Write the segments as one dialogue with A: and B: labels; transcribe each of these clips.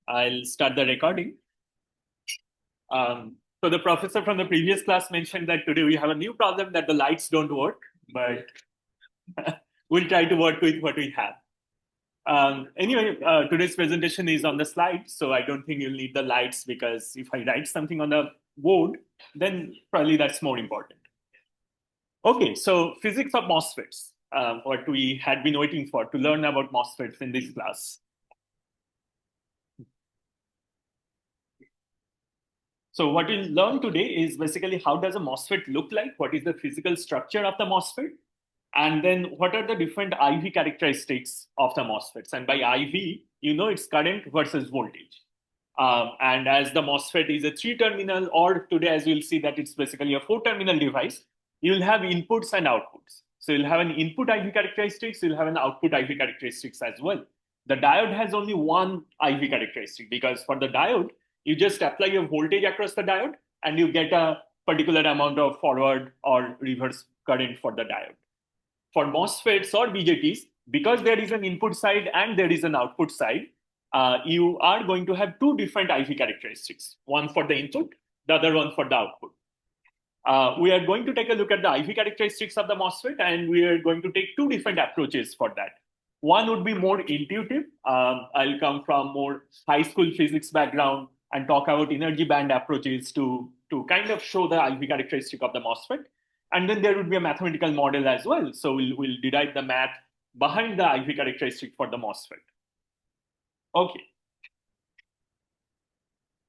A: I'll start the recording. So the professor from the previous class mentioned that today we have a new problem that the lights don't work, but we'll try to work with what we have. Anyway, today's presentation is on the slide, so I don't think you'll need the lights because if I write something on the board, then probably that's more important. Okay, so physics of MOSFETs, what we had been waiting for to learn about MOSFETs in this class. So what we'll learn today is basically how does a MOSFET look like? What is the physical structure of the MOSFET? And then what are the different IV characteristics of the MOSFETs? And by IV, you know it's current versus voltage. And as the MOSFET is a 3-terminal, or today as we'll see that it's basically a 4-terminal device, you'll have inputs and outputs. So you'll have an input IV characteristics, you'll have an output IV characteristics as well. The diode has only one IV characteristic because for the diode, you just apply your voltage across the diode and you get a particular amount of forward or reverse current for the diode. For MOSFETs or BJTs, because there is an input side and there is an output side, you are going to have two different IV characteristics, one for the input, the other one for the output. We are going to take a look at the IV characteristics of the MOSFET, and we are going to take two different approaches for that. One would be more intuitive. I'll come from more high school physics background and talk about energy band approaches to kind of show the IV characteristic of the MOSFET. And then there would be a mathematical model as well. So we'll derive the math behind the IV characteristic for the MOSFET. Okay.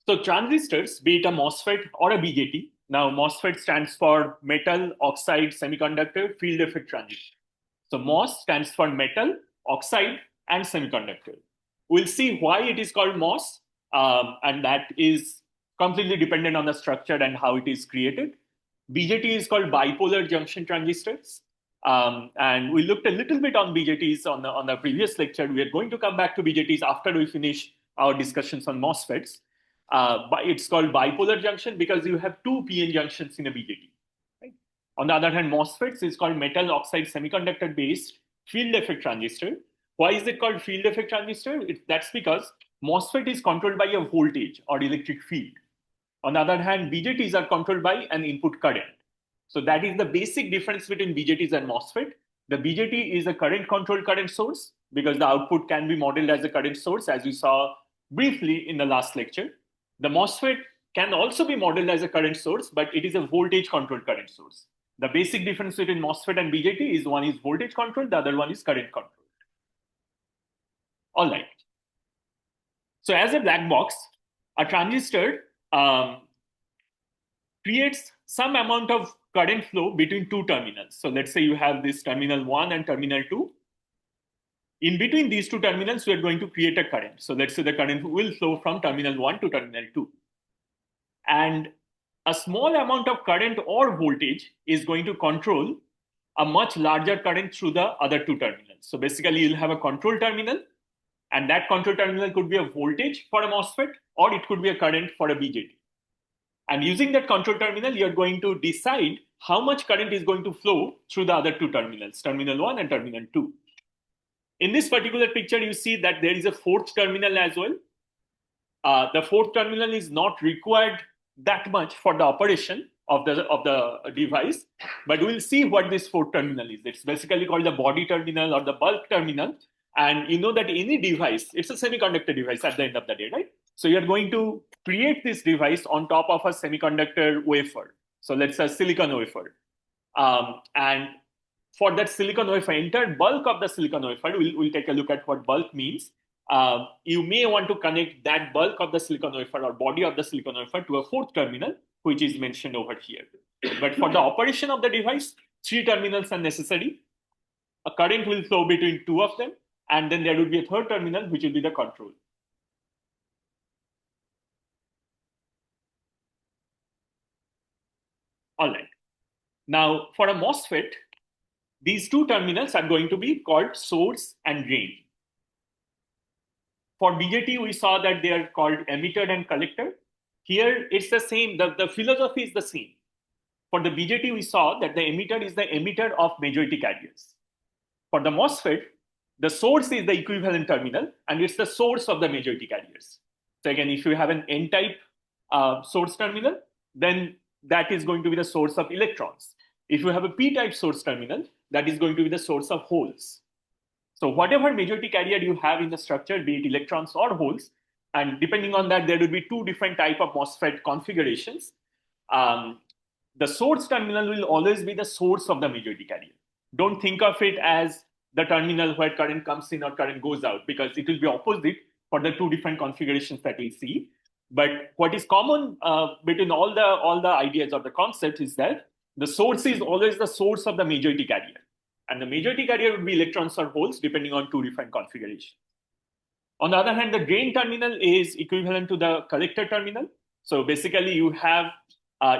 A: So transistors, be it a MOSFET or a BJT. Now MOSFET stands for metal oxide semiconductor field effect transistor. So MOS stands for metal, oxide, and semiconductor. We'll see why it is called MOS, and that is completely dependent on the structure and how it is created. BJT is called bipolar junction transistors. And we looked a little bit on BJTs on the previous lecture. We are going to come back to BJTs after we finish our discussions on MOSFETs. But it's called bipolar junction because you have two PN junctions in a BJT. Right? On the other hand, MOSFETs is called metal oxide semiconductor based field effect transistor. Why is it called field effect transistor? That's because MOSFET is controlled by a voltage or electric field. On the other hand, BJTs are controlled by an input current. So that is the basic difference between BJTs and MOSFET. The BJT is a current controlled current source because the output can be modeled as a current source, as we saw briefly in the last lecture. The MOSFET can also be modeled as a current source, but it is a voltage controlled current source. The basic difference between MOSFET and BJT is one is voltage controlled, the other one is current controlled. All right. So as a black box, a transistor creates some amount of current flow between two terminals. So let's say you have this terminal 1 and terminal 2. In between these two terminals, we are going to create a current. So let's say the current will flow from terminal 1 to terminal 2. And a small amount of current or voltage is going to control a much larger current through the other two terminals. So basically, you'll have a control terminal, and that control terminal could be a voltage for a MOSFET, or it could be a current for a BJT. And using that control terminal, you're going to decide how much current is going to flow through the other two terminals, terminal 1 and terminal 2. In this particular picture, you see that there is a fourth terminal as well. The fourth terminal is not required that much for the operation of the device, but we'll see what this fourth terminal is. It's basically called the body terminal or the bulk terminal. And you know that any device, it's a semiconductor device at the end of the day, right? So you're going to create this device on top of a semiconductor wafer. So let's say silicon wafer. And for that silicon wafer, entire bulk of the silicon wafer, we'll take a look at what bulk means. You may want to connect that bulk of the silicon wafer or body of the silicon wafer to a fourth terminal, which is mentioned over here. But for the operation of the device, 3 terminals are necessary. A current will flow between 2 of them, and then there will be a third terminal, which will be the control. All right. Now, for a MOSFET, these two terminals are going to be called source and drain. For BJT, we saw that they are called emitter and collector. Here, it's the same. The philosophy is the same. For the BJT, we saw that the emitter is the emitter of majority carriers. For the MOSFET, the source is the equivalent terminal, and it's the source of the majority carriers. So again, if you have an N-type source terminal, then that is going to be the source of electrons. If you have a P-type source terminal, that is going to be the source of holes. So whatever majority carrier you have in the structure, be it electrons or holes, and depending on that, there will be two different type of MOSFET configurations. The source terminal will always be the source of the majority carrier. Don't think of it as the terminal where current comes in or current goes out, because it will be opposite for the two different configurations that we see. But what is common between all the ideas or the concepts is that the source is always the source of the majority carrier. And the majority carrier would be electrons or holes, depending on two different configurations. On the other hand, the drain terminal is equivalent to the collector terminal. So basically, you have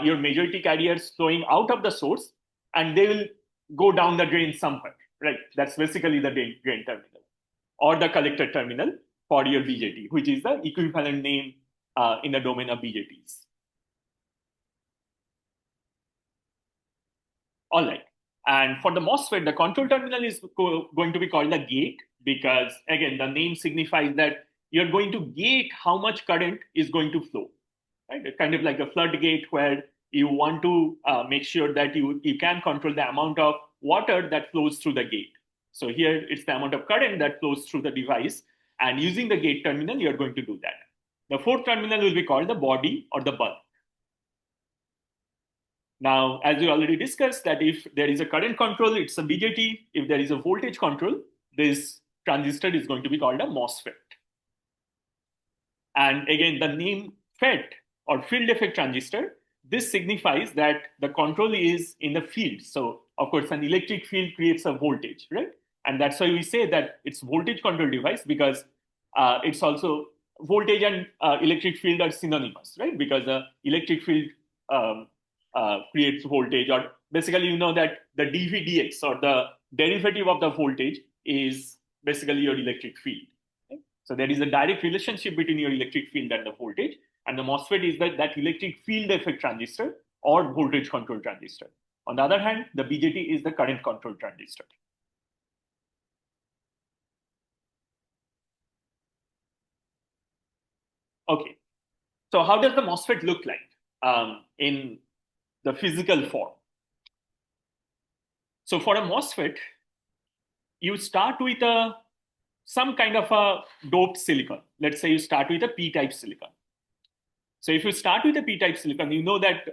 A: your majority carriers flowing out of the source, and they will go down the drain somewhere, right? That's basically the drain terminal, or the collector terminal for your BJT, which is the equivalent name in the domain of BJTs. All right. And for the MOSFET, the control terminal is going to be called the gate, because again, the name signifies that you're going to gate how much current is going to flow, right? It's kind of like a floodgate where you want to make sure that you can control the amount of water that flows through the gate. So here it's the amount of current that flows through the device, and using the gate terminal, you're going to do that. The fourth terminal will be called the body or the bulb. Now, as we already discussed, that if there is a current control, it's a BJT. If there is a voltage control, this transistor is going to be called a MOSFET. And again, the name FET or field effect transistor, this signifies that the control is in the field. So, of course, an electric field creates a voltage, right? And that's why we say that it's voltage control device, because it's also voltage and electric field are synonymous, right? Because the electric field creates voltage, or basically you know that the dV dx, or the derivative of the voltage, is basically your electric field. Okay? So there is a direct relationship between your electric field and the voltage, and the MOSFET is that electric field effect transistor or voltage control transistor. On the other hand, the BJT is the current control transistor. Okay, so how does the MOSFET look like in the physical form? So for a MOSFET, you start with some kind of a doped silicon. Let's say you start with a P-type silicon. So if you start with a P-type silicon, you know that,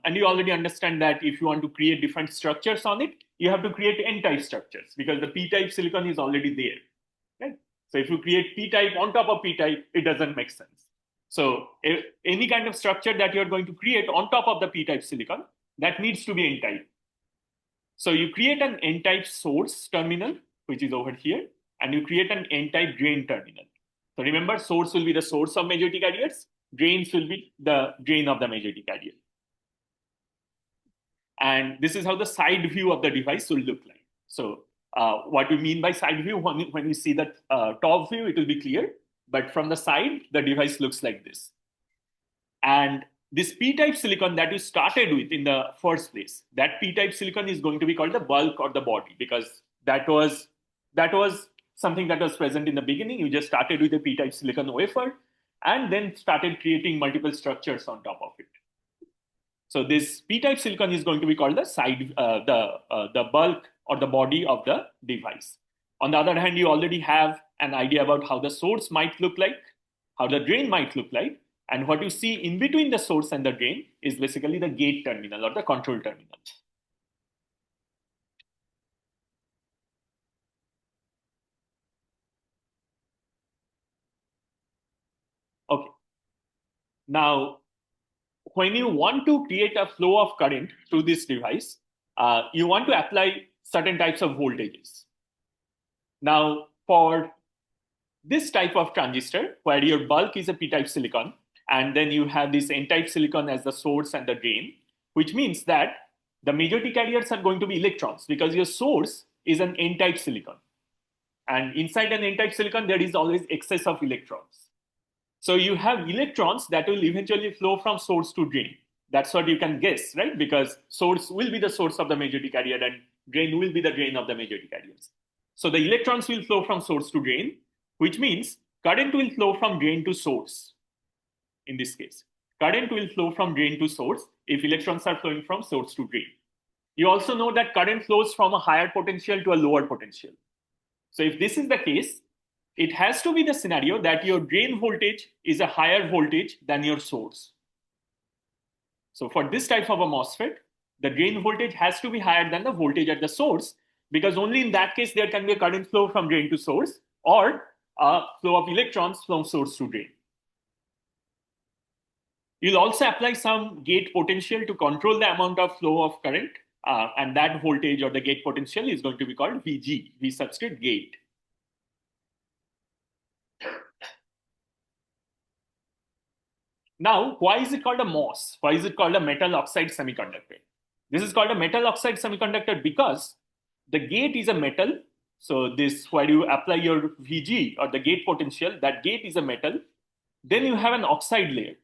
A: and you already understand that if you want to create different structures on it, you have to create N-type structures, because the P-type silicon is already there. Right? So if you create P-type on top of P-type, it doesn't make sense. So any kind of structure that you're going to create on top of the P-type silicon, that needs to be N-type. So you create an N-type source terminal, which is over here, and you create an N-type drain terminal. So remember, source will be the source of majority carriers, drains will be the drain of the majority carrier. And this is how the side view of the device will look like. So what we mean by side view, when you see the top view, it will be clear. But from the side, the device looks like this. And this P-type silicon that you started with in the first place, that P-type silicon is going to be called the bulk or the body, because that was something that was present in the beginning. You just started with a P-type silicon wafer and then started creating multiple structures on top of it. So this P-type silicon is going to be called the side, the bulk or the body of the device. On the other hand, you already have an idea about how the source might look like, how the drain might look like, and what you see in between the source and the drain is basically the gate terminal or the control terminal. Okay. Now, when you want to create a flow of current through this device, you want to apply certain types of voltages. Now, for this type of transistor, where your bulk is a P-type silicon, and then you have this N-type silicon as the source and the drain, which means that the majority carriers are going to be electrons, because your source is an N-type silicon. And inside an N-type silicon, there is always excess of electrons. So you have electrons that will eventually flow from source to drain. That's what you can guess, right? Because source will be the source of the majority carrier and drain will be the drain of the majority carriers. So the electrons will flow from source to drain, which means current will flow from drain to source. in this case. Current will flow from drain to source if electrons are flowing from source to drain. You also know that current flows from a higher potential to a lower potential. So if this is the case, it has to be the scenario that your drain voltage is a higher voltage than your source. So for this type of a MOSFET, the drain voltage has to be higher than the voltage at the source, because only in that case there can be a current flow from drain to source or a flow of electrons from source to drain. You'll also apply some gate potential to control the amount of flow of current, and that voltage or the gate potential is going to be called VG, V substrate gate. Now, why is it called a MOS? Why is it called a metal oxide semiconductor? This is called a metal oxide semiconductor because the gate is a metal. So this, where you apply your VG or the gate potential, that gate is a metal. Then you have an oxide layer.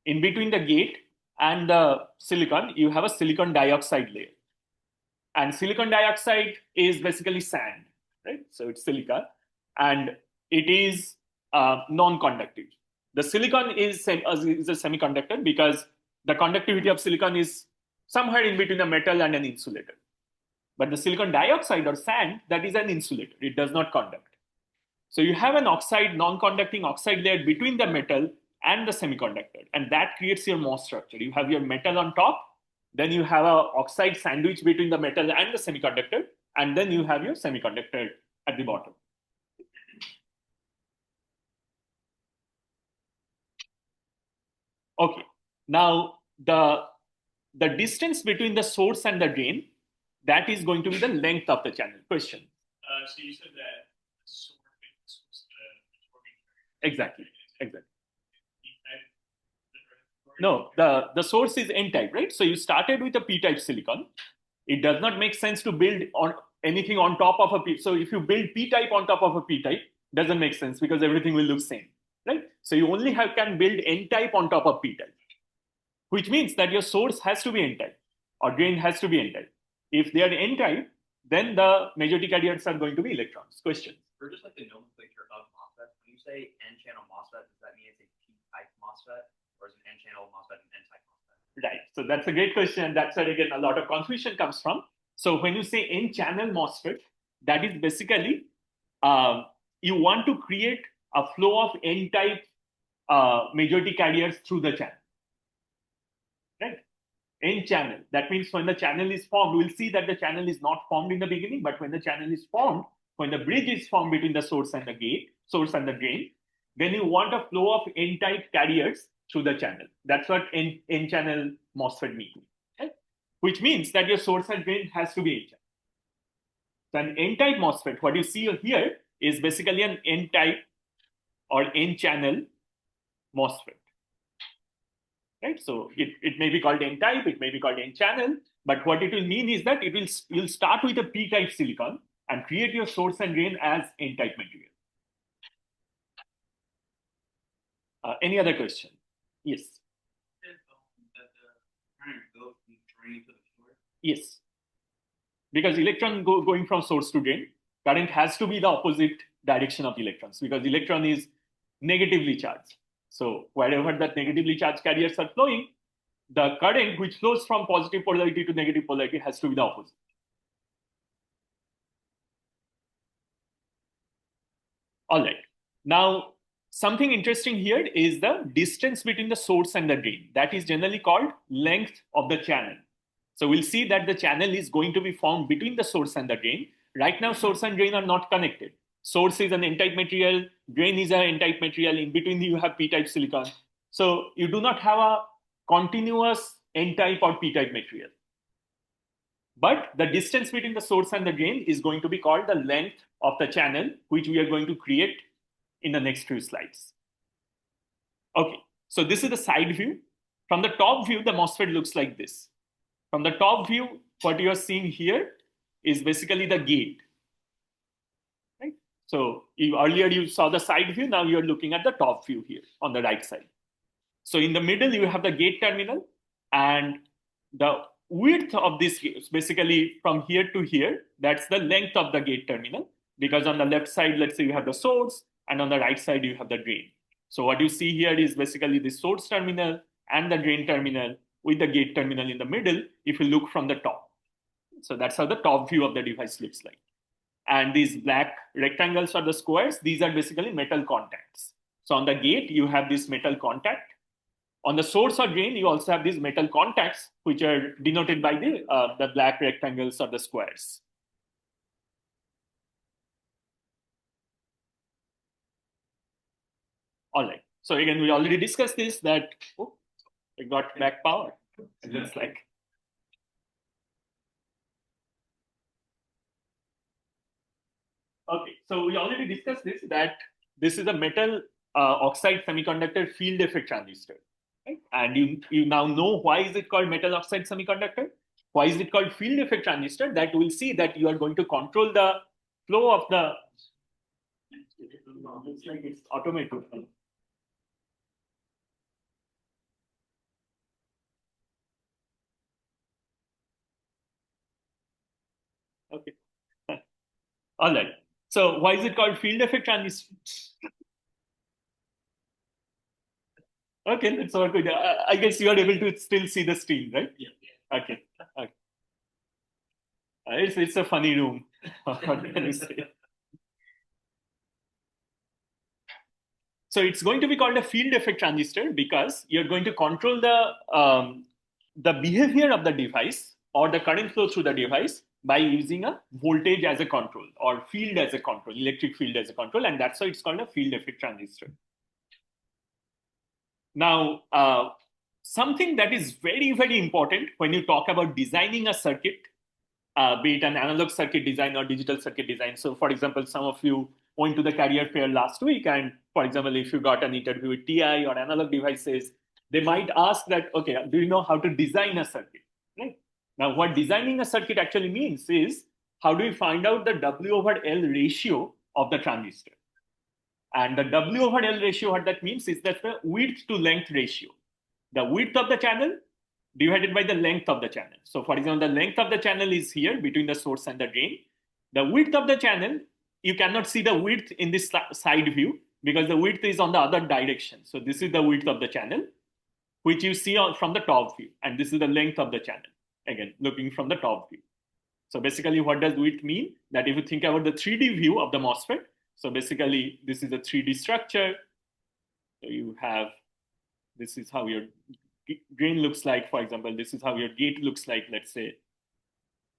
A: In between the gate and the silicon, you have a silicon dioxide layer. And silicon dioxide is basically sand, right? So it's silica, and it is non-conductive. The silicon is a semiconductor because the conductivity of silicon is somewhere in between a metal and an insulator. But the silicon dioxide or sand, that is an insulator. It does not conduct. So you have an oxide, non-conducting oxide layer between the metal and the semiconductor, and that creates your MOS structure. You have your metal on top, then you have an oxide sandwich between the metal and the semiconductor, and then you have your semiconductor at the bottom. Okay, now the distance between the source and the drain, that is going to be the length of the channel. Question?
B: So you said that source.
A: Exactly. No, the source is N-type, right? So you started with a P-type silicon. It does not make sense to build on anything on top of a P. So if you build P-type on top of a P-type, doesn't make sense because everything will look same, right? So you only can build N-type on top of P-type, which means that your source has to be N-type or drain has to be N-type. If they are N-type, then the majority carriers are going to be electrons. Question?
C: For just like the nomenclature of MOSFET, when you say N-channel MOSFET, does that mean it's a P-type MOSFET, or is an N-channel MOSFET an N-type MOSFET?
A: Right. So that's a great question. That's where again a lot of confusion comes from. So when you say N-channel MOSFET, that is basically you want to create a flow of N-type majority carriers through the channel, right? N-channel. That means when the channel is formed, we'll see that the channel is not formed in the beginning, but when the channel is formed, when the bridge is formed between the source and the gate, source and the drain, then you want a flow of N-type carriers through the channel. That's what N-channel MOSFET means, okay? Which means that your source and drain has to be N-channel. So an N-type MOSFET, what you see here is basically an N-type or N-channel MOSFET, right? So it may be called N-type, it may be called N-channel, but what it will mean is that you'll start with a P-type silicon and create your source and drain as N-type material. Any other question? Yes. Yes. Because electron going from source to drain, current has to be the opposite direction of electrons because electron is negatively charged. So wherever that negatively charged carriers are flowing, the current which flows from positive polarity to negative polarity has to be the opposite. All right. Now, something interesting here is the distance between the source and the drain. That is generally called length of the channel. So we'll see that the channel is going to be formed between the source and the drain. Right now, source and drain are not connected. Source is an N-type material, drain is an N-type material. In between, you have P-type silicon. So you do not have a continuous N-type or P-type material. But the distance between the source and the drain is going to be called the length of the channel, which we are going to create in the next few slides. Okay, so this is the side view. From the top view, the MOSFET looks like this. From the top view, what you are seeing here is basically the gate. Right? So earlier you saw the side view, now you're looking at the top view here on the right side. So in the middle, you have the gate terminal, and the width of this is basically from here to here, that's the length of the gate terminal, because on the left side, let's say you have the source, and on the right side, you have the drain. So what you see here is basically the source terminal and the drain terminal with the gate terminal in the middle if you look from the top. So that's how the top view of the device looks like. And these black rectangles or the squares, these are basically metal contacts. So on the gate, you have this metal contact. On the source or drain, you also have these metal contacts, which are denoted by the black rectangles or the squares. All right. So again, we already discussed this, that we got back power. It looks like. Okay, so we already discussed this, that this is a metal oxide semiconductor field effect transistor. Right? And you now know why is it called metal oxide semiconductor? Why is it called field effect transistor? That we'll see that you are going to control the flow of the. Looks like it's automated. Okay. All right. So why is it called field effect transistor? Okay, that's all good. I guess you are able to still see the screen, right?
B: Yeah.
A: Okay. Okay. It's a funny room. What can you say? So it's going to be called a field effect transistor because you're going to control the behavior of the device or the current flow through the device by using a voltage as a control or field as a control, electric field as a control, and that's why it's called a field effect transistor. Now, something that is very, very important when you talk about designing a circuit, be it an analog circuit design or digital circuit design. So, for example, some of you went to the career fair last week, and for example, if you got an interview with TI or Analog Devices, they might ask that, okay, do you know how to design a circuit? Right? Now, what designing a circuit actually means is how do we find out the W over L ratio of the transistor? And the W over L ratio, what that means is that the width to length ratio. The width of the channel divided by the length of the channel. So for example, the length of the channel is here between the source and the drain. The width of the channel, you cannot see the width in this side view because the width is on the other direction. So this is the width of the channel, which you see from the top view. And this is the length of the channel, again, looking from the top view. So basically, what does width mean? That if you think about the 3D view of the MOSFET, so basically, this is a 3D structure. So you have, this is how your drain looks like, for example, this is how your gate looks like, let's say,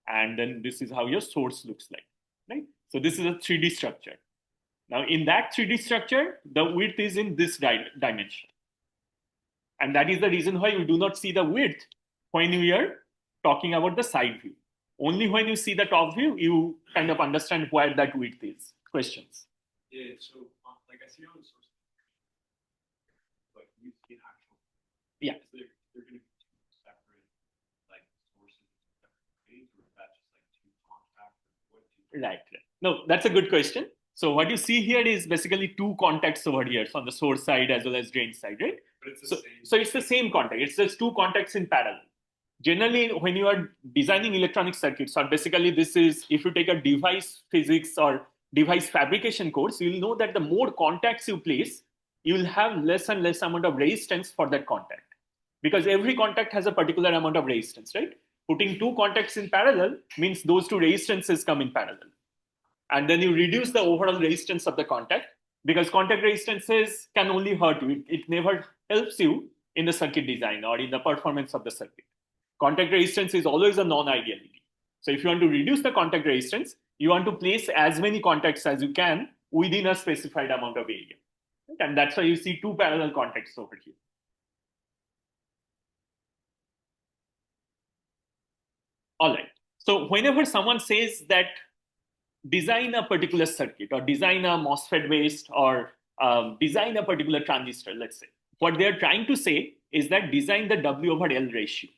A: and then this is how your source looks like, right? So this is a 3D structure. Now, in that 3D structure, the width is in this dimension. And that is the reason why we do not see the width when we are talking about the side view. Only when you see the top view, you kind of understand where that width is. Questions?
B: Yeah, so like I see on the source, like you see actual.
A: Yeah.
B: So they're going to be two separate like sources, separate or is that just like two contacts?
A: Right. No, that's a good question. So what you see here is basically two contacts over here, so on the source side as well as drain side, right?
B: But it's
A: the same. So it's the same contact. It's just two contacts in parallel. Generally, when you are designing electronic circuits, or basically this is, if you take a device physics or device fabrication course, you'll know that the more contacts you place, you will have less and less amount of resistance for that contact. Because every contact has a particular amount of resistance, right? Putting two contacts in parallel means those two resistances come in parallel. And then you reduce the overall resistance of the contact, because contact resistances can only hurt you. It never helps you in the circuit design or in the performance of the circuit. Contact resistance is always a non-ideality. So if you want to reduce the contact resistance, you want to place as many contacts as you can within a specified amount of area. And that's why you see two parallel contacts over here. All right. So whenever someone says that design a particular circuit or design a MOSFET based or design a particular transistor, let's say, what they're trying to say is that design the W over L ratio.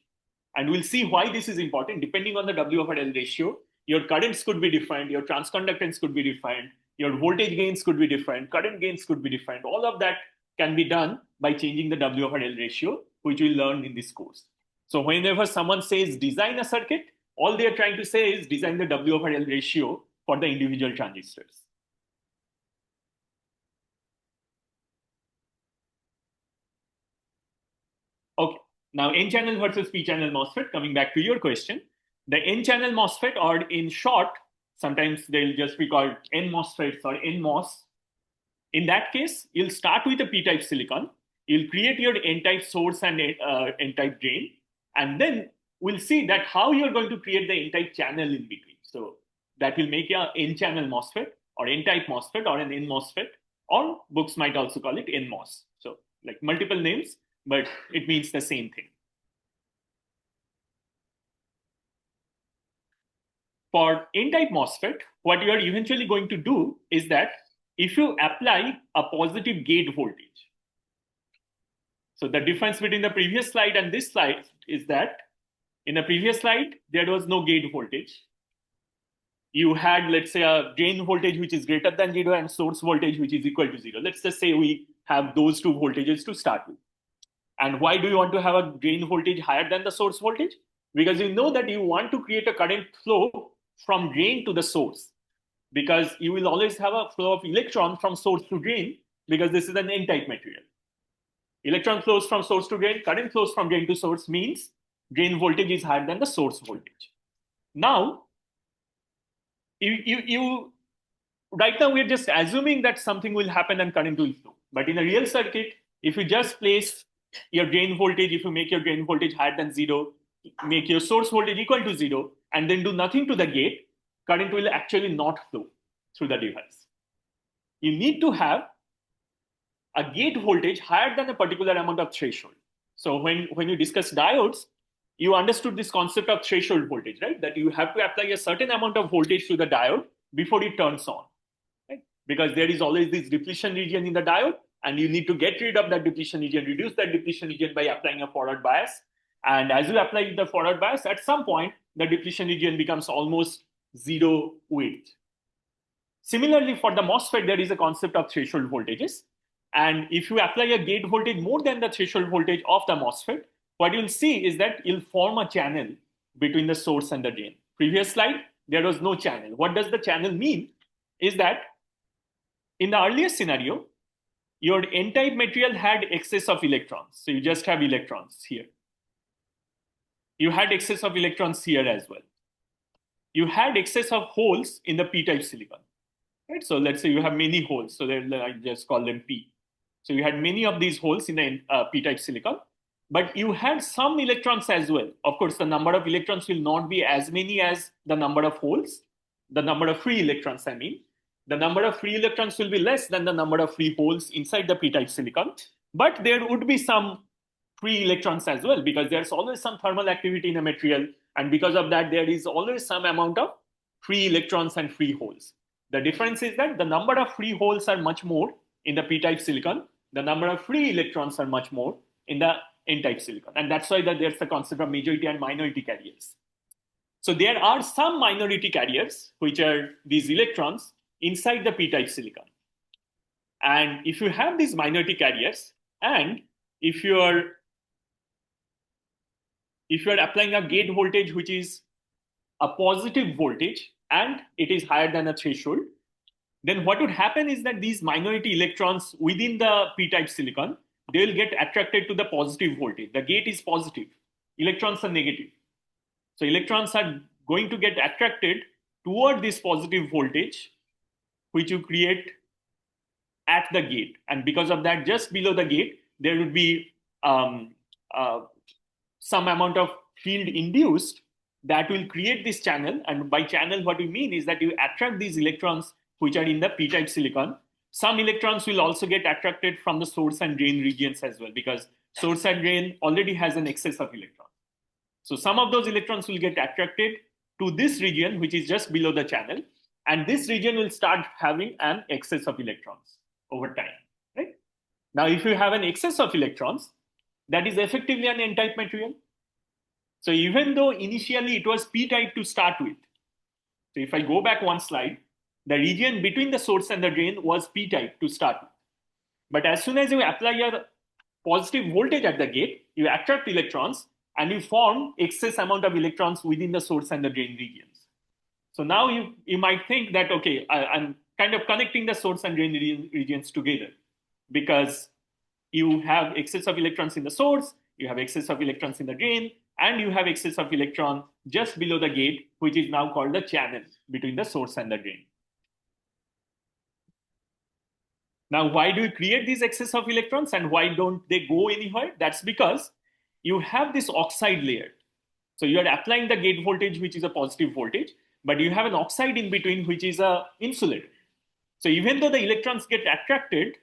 A: And we'll see why this is important. Depending on the W over L ratio, your currents could be different, your transconductance could be different, your voltage gains could be different, current gains could be different. All of that can be done by changing the W over L ratio, which we'll learn in this course. So whenever someone says design a circuit, all they're trying to say is design the W over L ratio, for the individual transistors. Now, N-channel versus P-channel MOSFET, coming back to your question, the N-channel MOSFET, or in short, sometimes they'll just be called N-MOSFETs or NMOS. In that case, you'll start with a P-type silicon, you'll create your N-type source and N-type drain, and then we'll see that how you're going to create the N-type channel in between. So that will make a N-channel MOSFET or N-type MOSFET or an N-MOSFET, or books might also call it NMOS. So like multiple names, but it means the same thing. For N-type MOSFET, what you are eventually going to do is that if you apply a positive gate voltage, so the difference between the previous slide and this slide is that in the previous slide, there was no gate voltage. You had, let's say, a drain voltage which is greater than 0 and source voltage which is equal to 0. Let's just say we have those two voltages to start with. And why do you want to have a drain voltage higher than the source voltage? Because you know that you want to create a current flow from drain to the source, because you will always have a flow of electron from source to drain, because this is an N-type material. Electron flows from source to drain, current flows from drain to source, means drain voltage is higher than the source voltage. Now, right now we're just assuming that something will happen and current will flow. But in a real circuit, if you just place your drain voltage, if you make your drain voltage higher than 0, make your source voltage equal to 0, and then do nothing to the gate, current will actually not flow through the device. You need to have a gate voltage higher than a particular amount of threshold. So when you discuss diodes, you understood this concept of threshold voltage, right? That you have to apply a certain amount of voltage to the diode before it turns on, right? Because there is always this depletion region in the diode, and you need to get rid of that depletion region, reduce that depletion region by applying a forward bias. And as you apply the forward bias, at some point, the depletion region becomes almost 0 width. Similarly, for the MOSFET, there is a concept of threshold voltages. And if you apply a gate voltage more than the threshold voltage of the MOSFET, what you'll see is that you'll form a channel between the source and the drain. Previous slide, there was no channel. What does the channel mean? Is that in the earlier scenario, your N-type material had excess of electrons. So you just have electrons here. You had excess of electrons here as well. You had excess of holes in the P-type silicon. Right? So let's say you have many holes. So I just call them P. So you had many of these holes in the P-type silicon, but you had some electrons as well. Of course, the number of electrons will not be as many as the number of holes, the number of free electrons, I mean. The number of free electrons will be less than the number of free holes inside the P-type silicon, but there would be some free electrons as well, because there's always some thermal activity in a material, and because of that, there is always some amount of free electrons and free holes. The difference is that the number of free holes are much more in the P-type silicon, the number of free electrons are much more in the N-type silicon, and that's why there's a concept of majority and minority carriers. So there are some minority carriers, which are these electrons, inside the P-type silicon. And if you have these minority carriers, and if you are applying a gate voltage which is a positive voltage and it is higher than a threshold, then what would happen is that these minority electrons within the P-type silicon, they will get attracted to the positive voltage. The gate is positive, electrons are negative. So electrons are going to get attracted toward this positive voltage which you create at the gate. And because of that, just below the gate, there would be some amount of field induced that will create this channel. And by channel, what we mean is that you attract these electrons which are in the P-type silicon. Some electrons will also get attracted from the source and drain regions as well, because source and drain already has an excess of electrons. So some of those electrons will get attracted to this region, which is just below the channel. And this region will start having an excess of electrons over time, right? Now, if you have an excess of electrons, that is effectively an N-type material. So even though initially it was P-type to start with, so if I go back one slide, the region between the source and the drain was P-type to start with. But as soon as you apply your positive voltage at the gate, you attract electrons and you form excess amount of electrons within the source and the drain regions. So now you might think that, okay, I'm kind of connecting the source and drain regions together, because you have excess of electrons in the source, you have excess of electrons in the drain, and you have excess of electron just below the gate, which is now called the channel between the source and the drain. Now, why do you create these excess of electrons and why don't they go anywhere? That's because you have this oxide layer. So you are applying the gate voltage, which is a positive voltage, but you have an oxide in between, which is a insulator. So even though the electrons get attracted,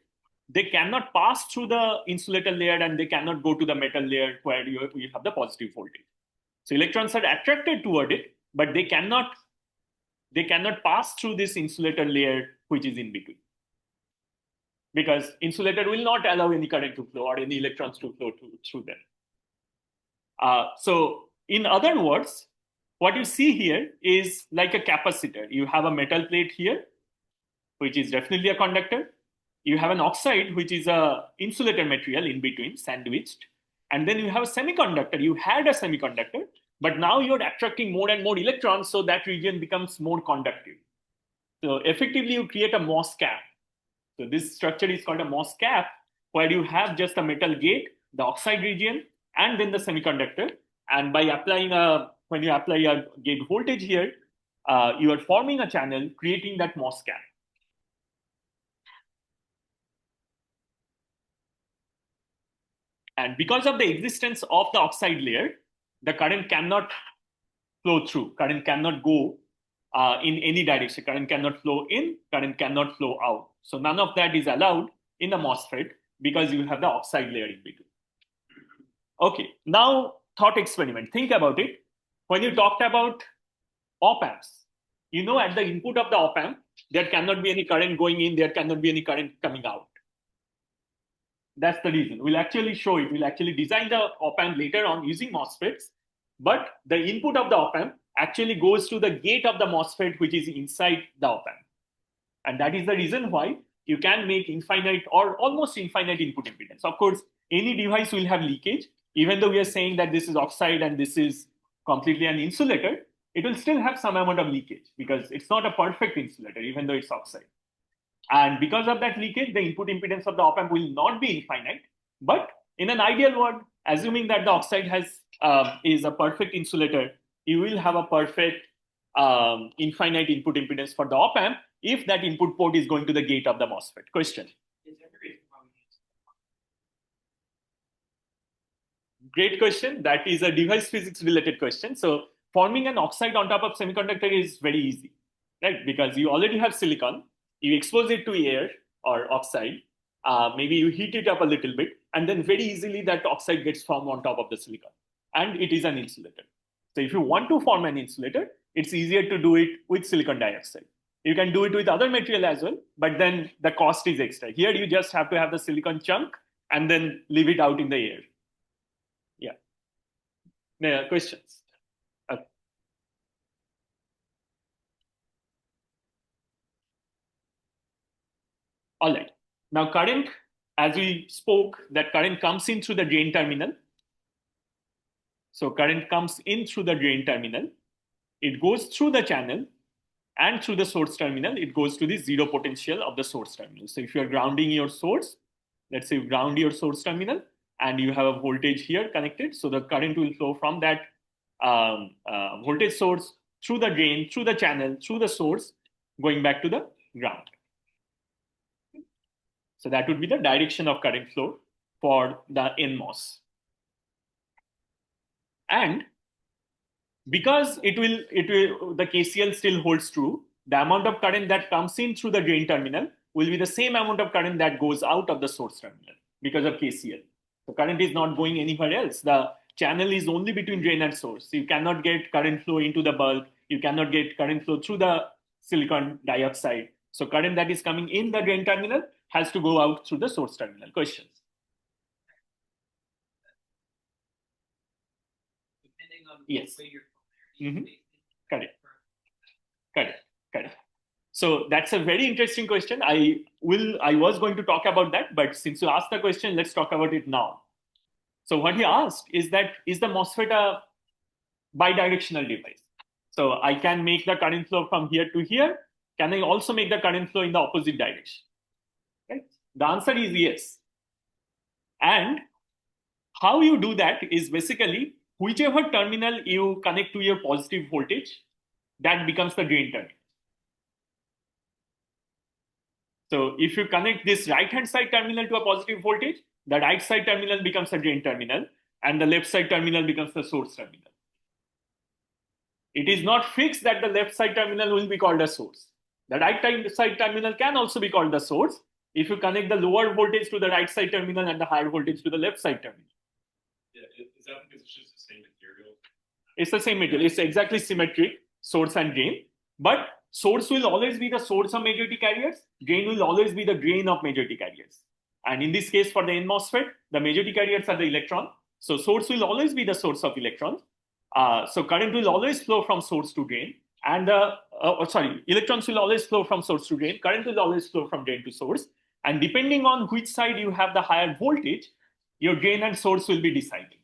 A: they cannot pass through the insulator layer and they cannot go to the metal layer where you have the positive voltage. So electrons are attracted toward it, but they cannot pass through this insulator layer, which is in between. Because insulator will not allow any current to flow or any electrons to flow through them. So in other words, what you see here is like a capacitor. You have a metal plate here, which is definitely a conductor. You have an oxide, which is a insulator material in between, sandwiched. And then you have a semiconductor. You had a semiconductor, but now you're attracting more and more electrons, so that region becomes more conductive. So effectively, you create a MOS cap. So this structure is called a MOS cap, where you have just a metal gate, the oxide region, and then the semiconductor. And by when you apply a gate voltage here, you are forming a channel, creating that MOS cap. And because of the existence of the oxide layer, the current cannot flow through. Current cannot go in any direction. Current cannot flow in, current cannot flow out. So none of that is allowed in a MOSFET because you have the oxide layer in between. Okay, now thought experiment. Think about it. When you talked about op amps, you know at the input of the op amp, there cannot be any current going in, there cannot be any current coming out. That's the reason. We'll actually show it. We'll actually design the op amp later on using MOSFETs, but the input of the op amp actually goes to the gate of the MOSFET, which is inside the op amp. And that is the reason why you can make infinite or almost infinite input impedance. Of course, any device will have leakage. Even though we are saying that this is oxide and this is completely an insulator, it will still have some amount of leakage because it's not a perfect insulator, even though it's oxide. And because of that leakage, the input impedance of the op amp will not be infinite. But in an ideal world, assuming that the oxide is a perfect insulator, you will have a perfect infinite input impedance for the op amp if that input port is going to the gate of the MOSFET. Question? Great question. That is a device physics related question. So forming an oxide on top of semiconductor is very easy, right? Because you already have silicon, you expose it to air or oxide, maybe you heat it up a little bit, and then very easily that oxide gets formed on top of the silicon, and it is an insulator. So if you want to form an insulator, it's easier to do it with silicon dioxide. You can do it with other material as well, but then the cost is extra. Here you just have to have the silicon chunk and then leave it out in the air. Yeah. Questions? Okay. All right. Now current, as we spoke, that current comes in through the drain terminal. So current comes in through the drain terminal. It goes through the channel and through the source terminal. It goes to the zero potential of the source terminal. So if you're grounding your source, let's say you ground your source terminal and you have a voltage here connected. So the current will flow from that voltage source through the drain, through the channel, through the source, going back to the ground. So that would be the direction of current flow for the NMOS. And because the KCL still holds true, the amount of current that comes in through the drain terminal will be the same amount of current that goes out of the source terminal because of KCL. The current is not going anywhere else. The channel is only between drain and source. You cannot get current flow into the bulb. You cannot get current flow through the silicon dioxide. So current that is coming in the drain terminal has to go out through the source terminal. Questions?
C: Depending on
A: yes.
C: where you're
A: Correct. So that's a very interesting question. I was going to talk about that, but since you asked the question, let's talk about it now. So what he asked is that, is the MOSFET a bidirectional device? So I can make the current flow from here to here. Can I also make the current flow in the opposite direction? Right? The answer is yes. And how you do that is basically whichever terminal you connect to your positive voltage, that becomes the drain terminal. So if you connect this right-hand side terminal to a positive voltage, the right side terminal becomes a drain terminal, and the left side terminal becomes the source terminal. It is not fixed that the left side terminal will be called a source. The right side terminal can also be called the source if you connect the lower voltage to the right side terminal and the higher voltage to the left side terminal.
B: Yeah, is that because it's just the same material?
A: It's the same material. It's exactly symmetric, source and drain. But source will always be the source of majority carriers. Drain will always be the drain of majority carriers. And in this case, for the N MOSFET, the majority carriers are the electron. So source will always be the source of electrons. So current will always flow from source to drain. And electrons will always flow from source to drain. Current will always flow from drain to source. And depending on which side you have the higher voltage, your drain and source will be decided.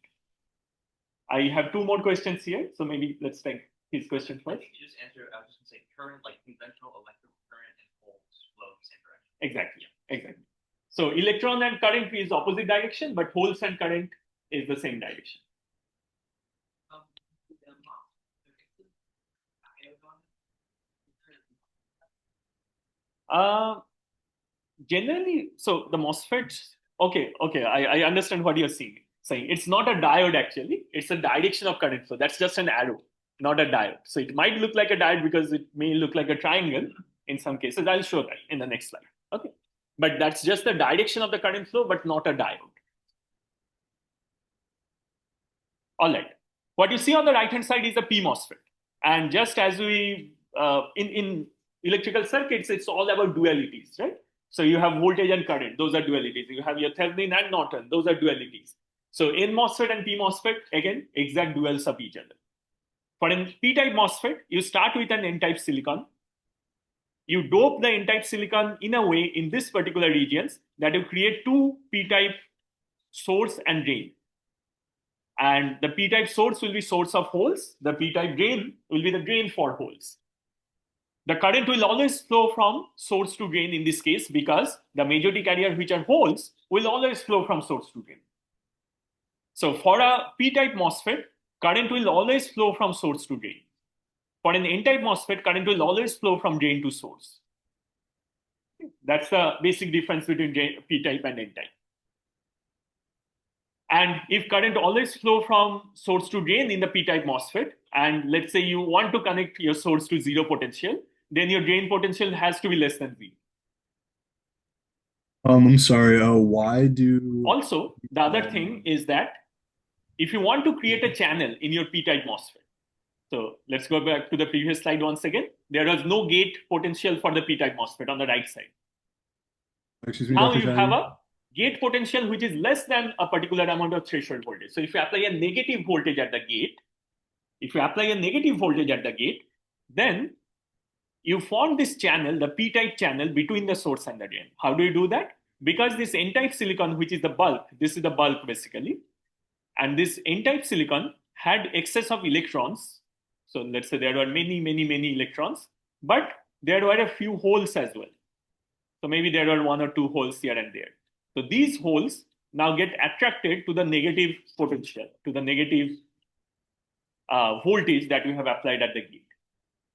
A: I have two more questions here, so maybe let's take his question
C: I
A: first.
C: think you just answered. I was just gonna say current, like conventional electrical current and holes flow in the same direction.
A: Exactly, exactly. So electron and current is opposite direction, but holes and current is the same direction.
C: The MOSFET,
A: Generally, so the MOSFETs, okay, I understand what you're saying. It's not a diode actually, it's a direction of current flow. That's just an arrow, not a diode. So it might look like a diode because it may look like a triangle in some cases. I'll show that in the next slide. Okay, but that's just the direction of the current flow, but not a diode. All right. What you see on the right-hand side is a P MOSFET. And just as we, in electrical circuits, it's all about dualities, right? So you have voltage and current, those are dualities. You have your Thevenin and Norton, those are dualities. So N MOSFET and P MOSFET, again, exact duals of each other. For an P-type MOSFET, you start with an N-type silicon. You dope the N-type silicon in a way in this particular regions that you create two P-type source and drain. And the P-type source will be source of holes. The P-type drain will be the drain for holes. The current will always flow from source to drain in this case because the majority carriers which are holes will always flow from source to drain. So for a P-type MOSFET, current will always flow from source to drain. For an N-type MOSFET, current will always flow from drain to source. That's the basic difference between P-type and N-type. And if current always flow from source to drain in the P-type MOSFET, and let's say you want to connect your source to zero potential, then your drain potential has to be less than zero.
D: I'm sorry. Why do
A: Also, the other thing is that if you want to create a channel in your P-type MOSFET, so let's go back to the previous slide once again. There was no gate potential for the P-type MOSFET on the right side.
D: Excuse me,
A: Now
D: Dr.
A: you
D: Shadi?
A: have a gate potential which is less than a particular amount of threshold voltage. So if you apply a negative voltage at the gate, then you form this channel, the P-type channel between the source and the drain. How do you do that? Because this N-type silicon, which is the bulk, this is the bulk basically, and this N-type silicon had excess of electrons. So let's say there were many electrons, but there were a few holes as well. So maybe there were one or two holes here and there. So these holes now get attracted to the negative potential, to the negative voltage that you have applied at the gate.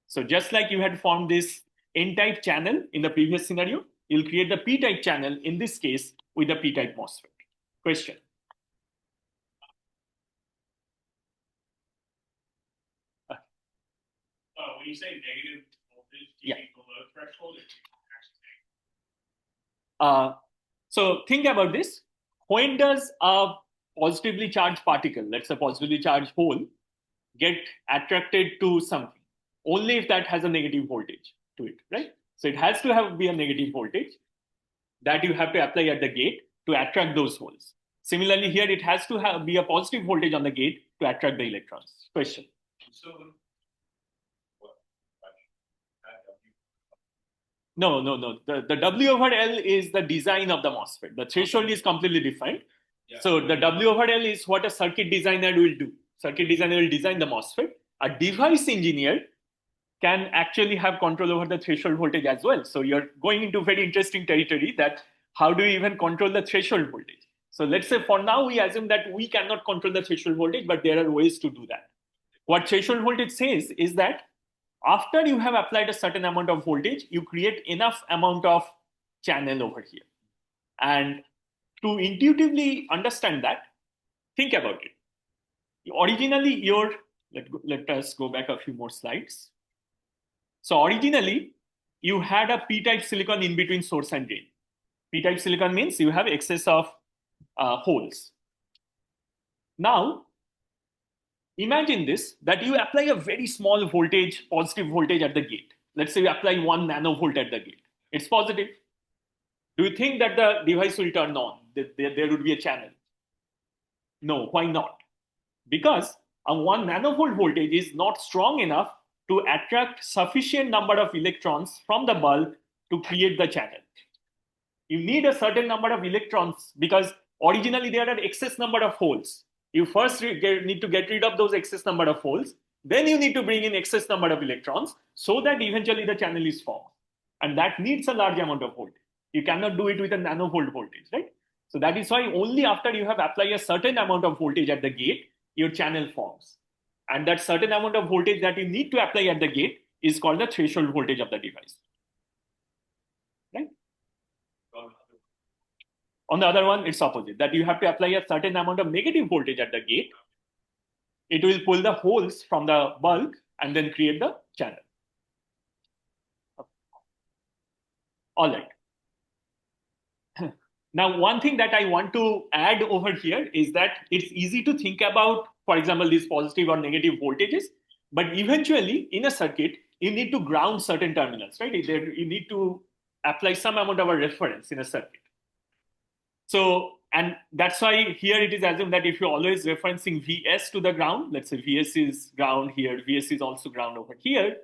A: So just like you had formed this N-type channel in the previous scenario, you'll create the P-type channel in this case with the P-type MOSFET. Question?
B: When you say negative voltage, do you
A: Yeah.
B: mean below threshold? Or do you actually
A: So think about this. When does a positively charged particle, let's say positively charged hole, get attracted to something? Only if that has a negative voltage to it, right? So it has to be a negative voltage that you have to apply at the gate to attract those holes. Similarly, here it has to be a positive voltage on the gate to attract the electrons. Question?
B: So, what?
A: No. The W over L is the design of the MOSFET. The threshold is completely different.
B: Yeah.
A: So the W over L is what a circuit designer will do. Circuit designer will design the MOSFET. A device engineer can actually have control over the threshold voltage as well. So you're going into very interesting territory that how do you even control the threshold voltage? So let's say for now, we assume that we cannot control the threshold voltage, but there are ways to do that. What threshold voltage says is that after you have applied a certain amount of voltage, you create enough amount of channel over here. And to intuitively understand that, think about it. Originally, let us go back a few more slides. So originally, you had a p-type silicon in between source and drain. P-type silicon means you have excess of holes. Now, imagine this, that you apply a very small voltage, positive voltage at the gate. Let's say you apply 1 nanovolt at the gate. It's positive. Do you think that the device will turn on? There would be a channel? No, why not? Because a 1 nanovolt voltage is not strong enough to attract sufficient number of electrons from the bulb to create the channel. You need a certain number of electrons because originally there are excess number of holes. You first need to get rid of those excess number of holes. Then you need to bring in excess number of electrons so that eventually the channel is formed. And that needs a large amount of voltage. You cannot do it with a nanovolt voltage, right? So that is why only after you have applied a certain amount of voltage at the gate, your channel forms. And that certain amount of voltage that you need to apply at the gate is called the threshold voltage of the device. Right? On the other one, it's opposite, that you have to apply a certain amount of negative voltage at the gate. It will pull the holes from the bulb and then create the channel. All right. Now, one thing that I want to add over here is that it's easy to think about, for example, these positive or negative voltages, but eventually in a circuit, you need to ground certain terminals, right? You need to apply some amount of a reference in a circuit. So, and that's why here it is assumed that if you're always referencing Vs to the ground, let's say Vs is ground here, Vs is also ground over here,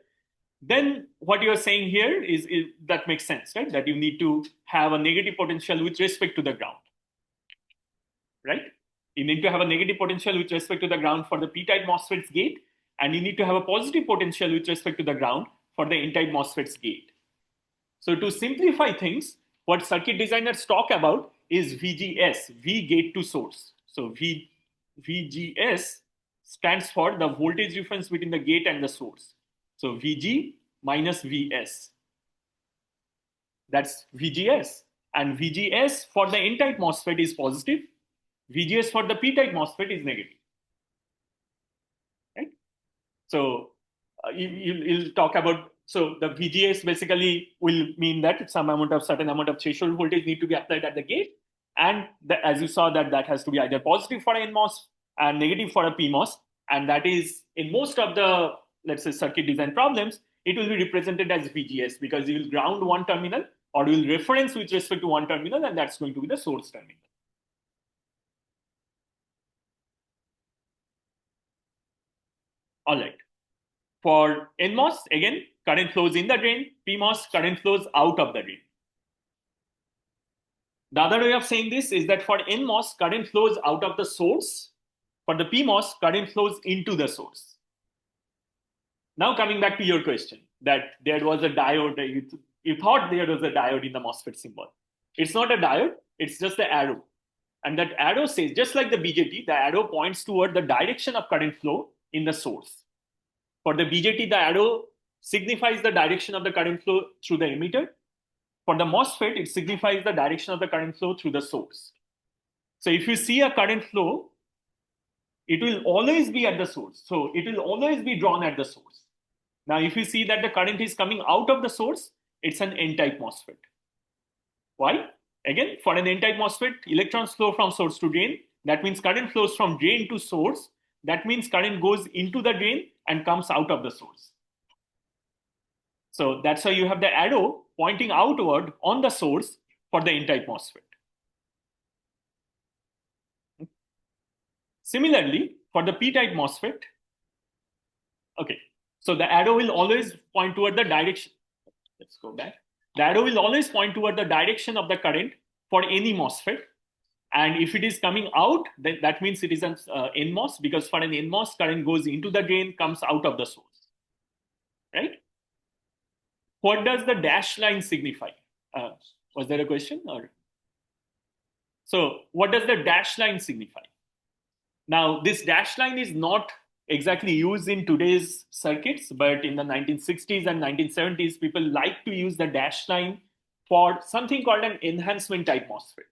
A: then what you're saying here is that makes sense, right? That you need to have a negative potential with respect to the ground, right? You need to have a negative potential with respect to the ground for the p-type MOSFETs gate, and you need to have a positive potential with respect to the ground for the n-type MOSFETs gate. So to simplify things, what circuit designers talk about is VGS, V gate to source. So VGS stands for the voltage difference between the gate and the source. So VG minus VS. That's VGS. And VGS for the n-type MOSFET is positive. VGS for the p-type MOSFET is negative. Right? So you'll talk about, so the VGS basically will mean that certain amount of threshold voltage need to be applied at the gate. And as you saw, that has to be either positive for an NMOS and negative for a PMOS. And that is in most of the, let's say, circuit design problems, it will be represented as VGS because you will ground one terminal or you will reference with respect to one terminal, and that's going to be the source terminal. All right. For NMOS, again, current flows in the drain. PMOS, current flows out of the drain. The other way of saying this is that for NMOS, current flows out of the source. For the PMOS, current flows into the source. Now coming back to your question, that there was a diode, you thought there was a diode in the MOSFET symbol. It's not a diode, it's just the arrow. And that arrow says, just like the BJT, the arrow points toward the direction of current flow in the source. For the BJT, the arrow signifies the direction of the current flow through the emitter. For the MOSFET, it signifies the direction of the current flow through the source. So if you see a current flow, it will always be at the source. So it will always be drawn at the source. Now, if you see that the current is coming out of the source, it's an N-type MOSFET. Why? Again, for an N-type MOSFET, electrons flow from source to drain. That means current flows from drain to source. That means current goes into the drain and comes out of the source. So that's why you have the arrow pointing outward on the source for the N-type MOSFET. Similarly, for the P-type MOSFET, okay, so the arrow will always point toward the direction. Let's go back. The arrow will always point toward the direction of the current for any MOSFET. And if it is coming out, then that means it is an NMOS, because for an NMOS, current goes into the drain, comes out of the source. Right? What does the dashed line signify? Was there a question? Or So what does the dashed line signify? Now, this dashed line is not exactly used in today's circuits, but in the 1960s and 1970s, people like to use the dashed line for something called an enhancement type MOSFET.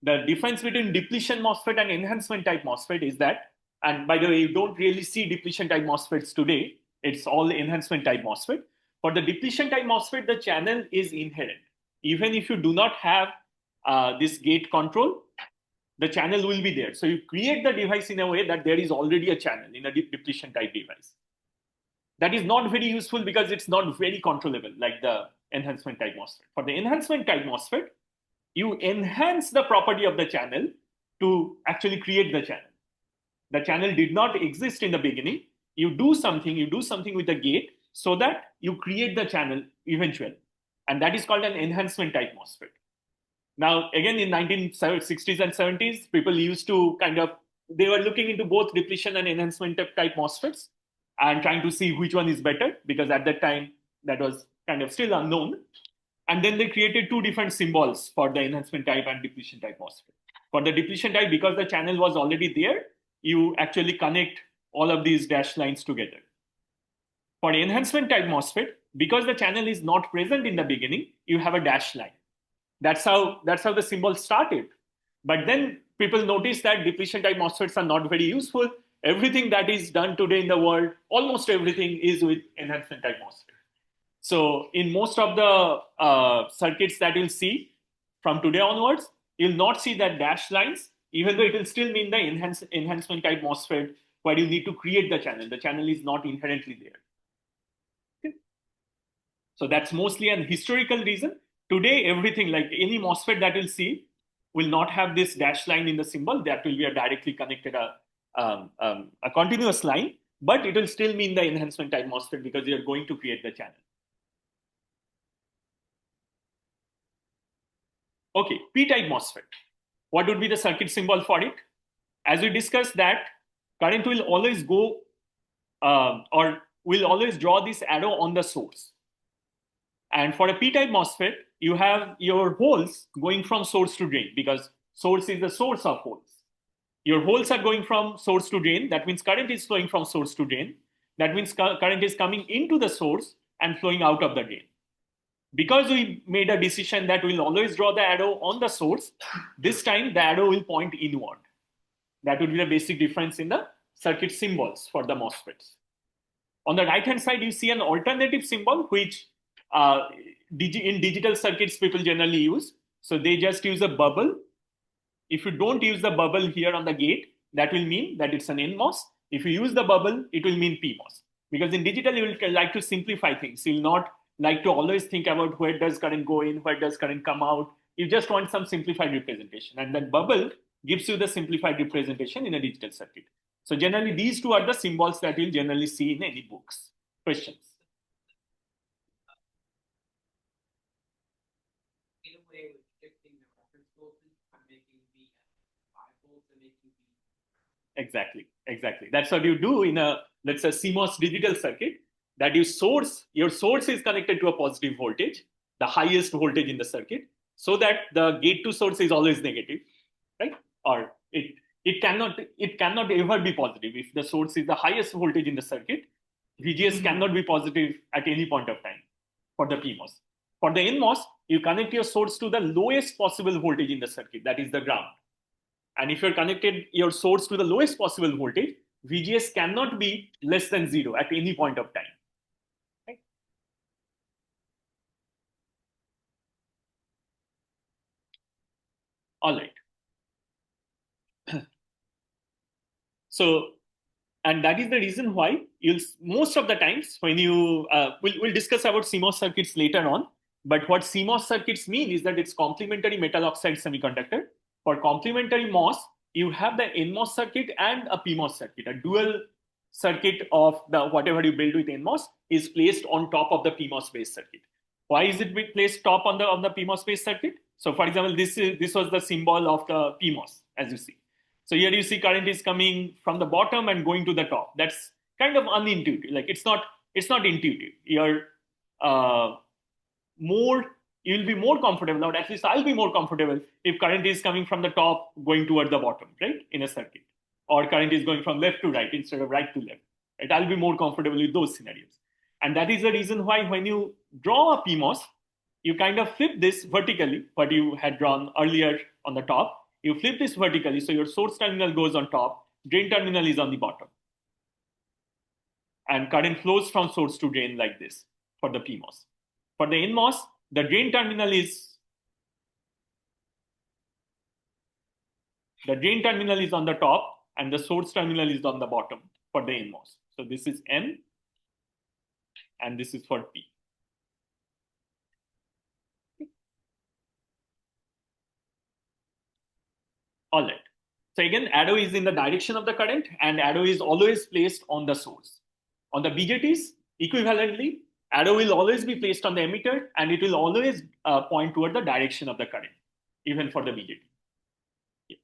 A: The difference between depletion MOSFET and enhancement type MOSFET is that, and by the way, you don't really see depletion type MOSFETs today. It's all enhancement type MOSFET. For the depletion type MOSFET, the channel is inherent. Even if you do not have this gate control, the channel will be there. So you create the device in a way that there is already a channel in a depletion type device. That is not very useful because it's not very controllable like the enhancement type MOSFET. For the enhancement type MOSFET, you enhance the property of the channel to actually create the channel. The channel did not exist in the beginning. You do something with the gate so that you create the channel eventually. And that is called an enhancement type MOSFET. Now, again, in 1960s and 70s, people used to they were looking into both depletion and enhancement type MOSFETs and trying to see which one is better, because at that time, that was kind of still unknown. And then they created two different symbols for the enhancement type and depletion type MOSFET. For the depletion type, because the channel was already there, you actually connect all of these dashed lines together. For enhancement type MOSFET, because the channel is not present in the beginning, you have a dashed line. That's how the symbol started. But then people noticed that depletion type MOSFETs are not very useful. Everything that is done today in the world, almost everything is with enhancement type MOSFET. So in most of the circuits that you'll see from today onwards, you'll not see that dashed lines, even though it will still mean the enhancement type MOSFET where you need to create the channel. The channel is not inherently there. Okay. So that's mostly an historical reason. Today, everything like any MOSFET that you'll see will not have this dashed line in the symbol. That will be a directly connected a continuous line, but it will still mean the enhancement type MOSFET because you're going to create the channel. Okay, P-type MOSFET. What would be the circuit symbol for it? As we discussed that current will always go or will always draw this arrow on the source. And for a P-type MOSFET, you have your holes going from source to drain because source is the source of holes. Your holes are going from source to drain. That means current is flowing from source to drain. That means current is coming into the source and flowing out of the drain. Because we made a decision that we'll always draw the arrow on the source, this time the arrow will point inward. That would be the basic difference in the circuit symbols for the MOSFETs. On the right-hand side, you see an alternative symbol, which in digital circuits people generally use. So they just use a bubble. If you don't use the bubble here on the gate, that will mean that it's an NMOS. If you use the bubble, it will mean PMOS. Because in digital, you will like to simplify things. You will not like to always think about where does current go in, where does current come out. You just want some simplified representation. And that bubble gives you the simplified representation in a digital circuit. So generally, these two are the symbols that you'll generally see in any books. Questions?
E: In a way, with shifting the reference voltage, I'm making V at 5 volts and making V.
A: Exactly. That's what you do in a, let's say, CMOS digital circuit. That your source is connected to a positive voltage, the highest voltage in the circuit, so that the gate to source is always negative, right? Or it cannot ever be positive. If the source is the highest voltage in the circuit, VGS cannot be positive at any point of time for the PMOS. For the NMOS, you connect your source to the lowest possible voltage in the circuit, that is the ground. And if you're connected your source to the lowest possible voltage, VGS cannot be less than 0 at any point of time. Right? All right. So, and that is the reason why you'll most of the times when you we'll discuss about CMOS circuits later on. But what CMOS circuits mean is that it's complementary metal oxide semiconductor. For complementary MOS, you have the NMOS circuit and a PMOS circuit. A dual circuit of the whatever you build with NMOS is placed on top of the PMOS based circuit. Why is it placed top on the PMOS based circuit? So, for example, this was the symbol of the PMOS, as you see. So here you see current is coming from the bottom and going to the top. That's kind of unintuitive. Like it's not intuitive. you'll be more comfortable, or at least I'll be more comfortable if current is coming from the top going toward the bottom, right, in a circuit, or current is going from left to right instead of right to left, right? I'll be more comfortable with those scenarios. And that is the reason why when you draw a PMOS, you kind of flip this vertically, what you had drawn earlier on the top. You flip this vertically, so your source terminal goes on top, drain terminal is on the bottom. And current flows from source to drain like this for the PMOS. For the NMOS, the drain terminal is on the top and the source terminal is on the bottom for the NMOS. So this is N and this is for P. All right. So again, arrow is in the direction of the current and arrow is always placed on the source. On the BJTs, equivalently, arrow will always be placed on the emitter and it will always point toward the direction of the current, even for the BJT. Yeah.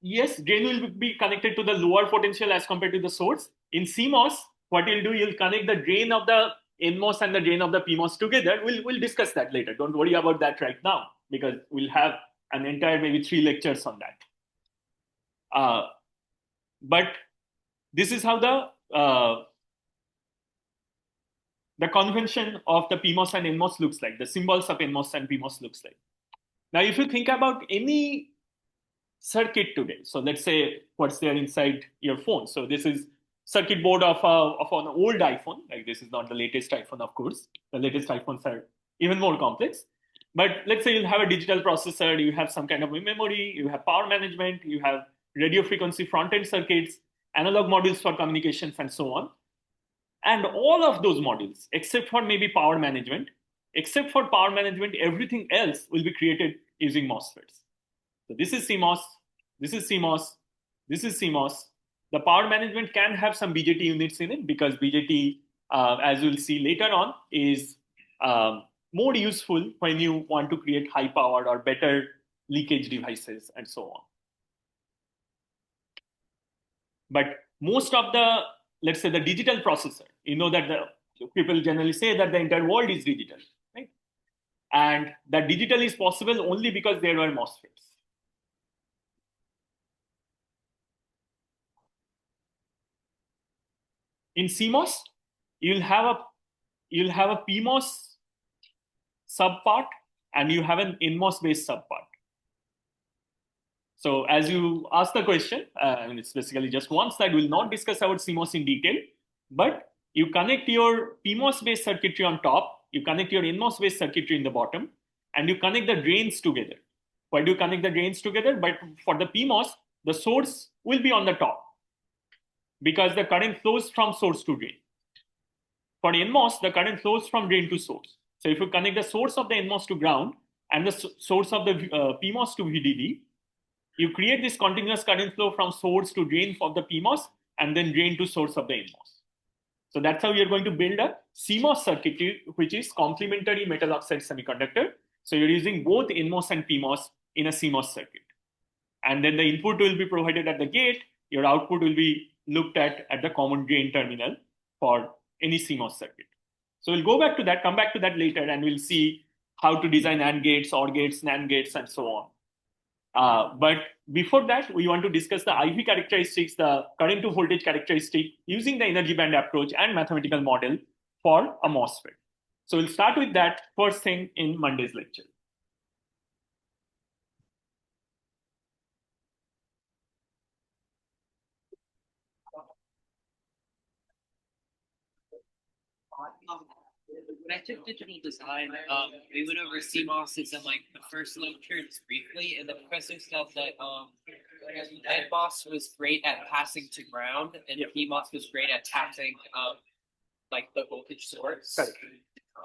A: Yes, drain will be connected to the lower potential as compared to the source. In CMOS, what you'll do, you'll connect the drain of the NMOS and the drain of the PMOS together. We'll discuss that later. Don't worry about that right now, because we'll have an entire maybe 3 lectures on that. But this is how the convention of the PMOS and NMOS looks like. The symbols of NMOS and PMOS looks like. Now, if you think about any circuit today, so let's say what's there inside your phone. So this is circuit board of an old iPhone. Like, this is not the latest iPhone, of course. The latest iPhones are even more complex. But let's say you have a digital processor, you have some kind of memory, you have power management, you have radio frequency front-end circuits, analog modules for communications, and so on. And all of those modules, except for maybe power management, everything else will be created using MOSFETs. So this is CMOS, this is CMOS, this is CMOS. The power management can have some BJT units in it, because BJT, as we'll see later on, is more useful when you want to create high power or better leakage devices and so on. But most of the, let's say, the digital processor, you know that the people generally say that the entire world is digital, right? And that digital is possible only because there were MOSFETs. In CMOS, you'll have a PMOS subpart and you have an NMOS based subpart. So as you ask the question, and it's basically just one slide, we'll not discuss about CMOS in detail, but you connect your PMOS based circuitry on top, you connect your NMOS based circuitry in the bottom, and you connect the drains together. Why do you connect the drains together? But for the PMOS, the source will be on the top, because the current flows from source to drain. For NMOS, the current flows from drain to source. So if you connect the source of the NMOS to ground and the source of the PMOS to VDD, you create this continuous current flow from source to drain of the PMOS and then drain to source of the NMOS. So that's how you're going to build a CMOS circuitry, which is complementary metal oxide semiconductor. So you're using both NMOS and PMOS in a CMOS circuit. And then the input will be provided at the gate. Your output will be looked at the common drain terminal for any CMOS circuit. So we'll go back to that, come back to that later, and we'll see how to design AND gates, OR gates, NAND gates, and so on. But before that, we want to discuss the IV characteristics, the current to voltage characteristic using the energy band approach and mathematical model for a MOSFET. So we'll start with that first thing in Monday's lecture.
E: When I took digital design, we went over CMOSs in like the first lecture just briefly, and the professor said that NMOS was great at passing to ground, and PMOS was great at tapping like the voltage source.
A: Correct.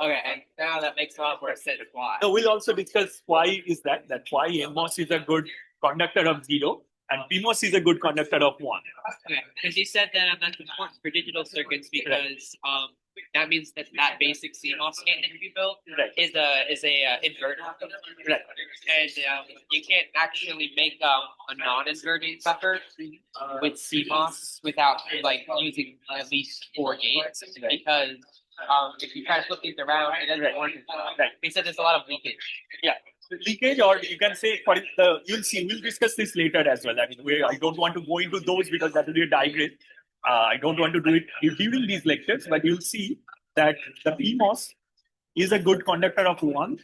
E: Okay, and now that makes a lot more sense why.
A: So we'll also discuss why is that why NMOS is a good conductor of zero. and PMOS is a good conductor of 1.
E: Okay, because you said that that's important for digital circuits because that means that basic CMOS gate that you built
A: Right.
E: is a inverter.
A: Right.
E: And you can't actually make a non-inverting buffer with CMOS without like using at least 4 gates because if you try to flip these around, it doesn't work.
A: Right.
E: They said there's a lot of leakage.
A: Yeah. Leakage, or you can say you'll see, we'll discuss this later as well. I mean, I don't want to go into those because that will be a digress. I don't want to do it during these lectures, but you'll see that the PMOS is a good conductor of 1,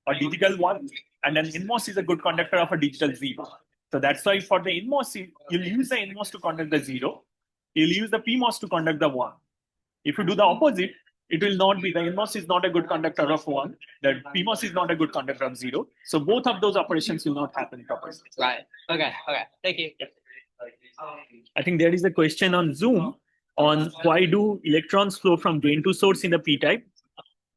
A: a digital 1, and an NMOS is a good conductor of a digital 0. So that's why for the NMOS, you'll use the NMOS to conduct the 0. You'll use the PMOS to conduct the 1. If you do the opposite, it will not be, the NMOS is not a good conductor of 1, the PMOS is not a good conductor of 0. So both of those operations will not happen properly.
E: Right. Okay. Thank you.
A: I think there is a question on Zoom on why do electrons flow from drain to source in the p-type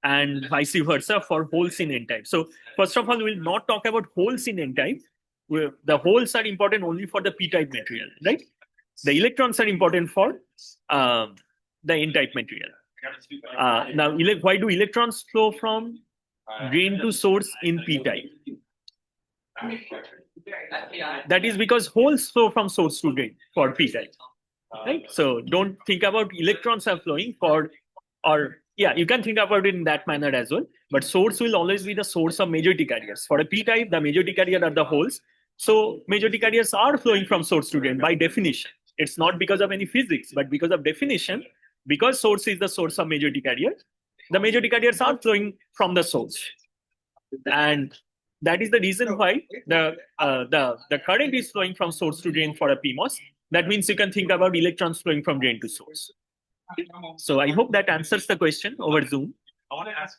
A: and vice versa for holes in n-type. So first of all, we'll not talk about holes in n-type. The holes are important only for the p-type material, right? The electrons are important for the n-type material. Now, why do electrons flow from drain to source in p-type? That is because holes flow from source to drain for p-type, right? So don't think about electrons are flowing you can think about it in that manner as well. But source will always be the source of majority carriers. For a p-type, the majority carrier are the holes. So majority carriers are flowing from source to drain by definition. It's not because of any physics, but because of definition. Because source is the source of majority carrier, the majority carriers are flowing from the source, and that is the reason why the current is flowing from source to drain for a PMOS. That means you can think about electrons flowing from drain to source. So I hope that answers the question over Zoom.
B: I want to ask